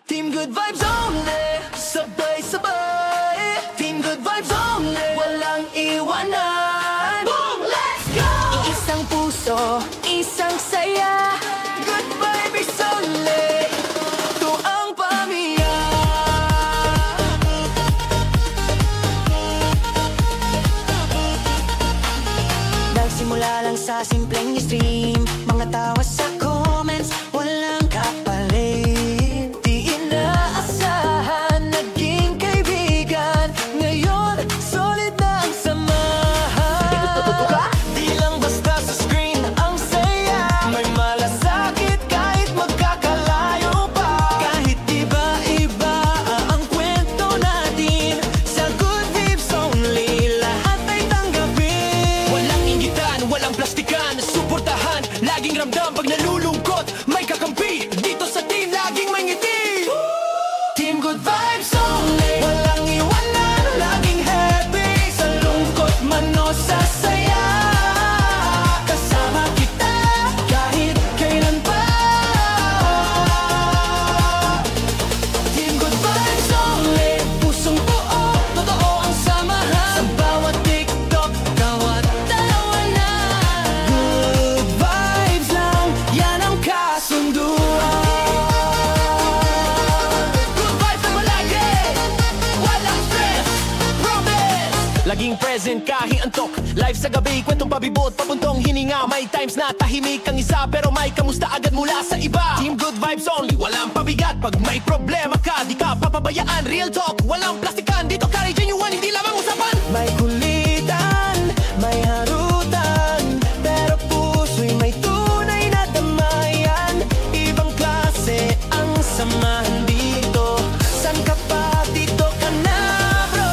Team Good Vibes only, sabay-sabay. Team Good Vibes only, walang iwanan. Boom! Let's go! Iisang puso, isang saya. Good Vibes only, ito ang pamilya. Nagsimula lang sa simpleng stream, mga tawa sa comments, walang kapalit. Di inaasahan, naging kaibigan. Ngayon, solid na ang samahan. Di lang basta sa screen ang saya, may malasakit kahit magkakalayo pa. Kahit iba-iba ang kwento natin, sa Good Vibes only, lahat ay tanggapin. Walang inggitan, walang plastikan, suportahan, laging ramdam pag nalulungkot. May kakampi, dito sa team, laging may ngiti. Team Good Vibes only, walang iwanan, laging happy. Sa lungkot man o sa saya, kasama kita kahit kailan pa. Team Good Vibes only, pusong buo, totoo ang samahan. Sa bawat TikTok, bawat tawanan, good vibes lang, yan ang kasunduan. Good vibes na malagi, walang stress, promise. Laging present kahit antok, live sa gabi, kwentong pabibot, papuntong hininga. May times na tahimik ang isa, pero may kamusta agad mula sa iba. Team Good Vibes only, walang pabigat. Pag may problema ka, di ka papabayaan. Real talk, walang plastikan, dito kari genuine, hindi lamang usapan. May kulitan, may harutan, pero puso'y may tunay na damayan. Ibang klase ang samahan dito, san ka pa, dito ka na bro.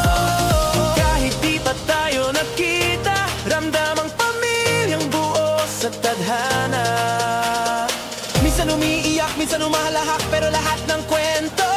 Kahit di pa tayo nakita, ramdam ang pamilyang buo sa tadhana. Minsan umiiyak, minsan umahalahak, pero lahat ng kwento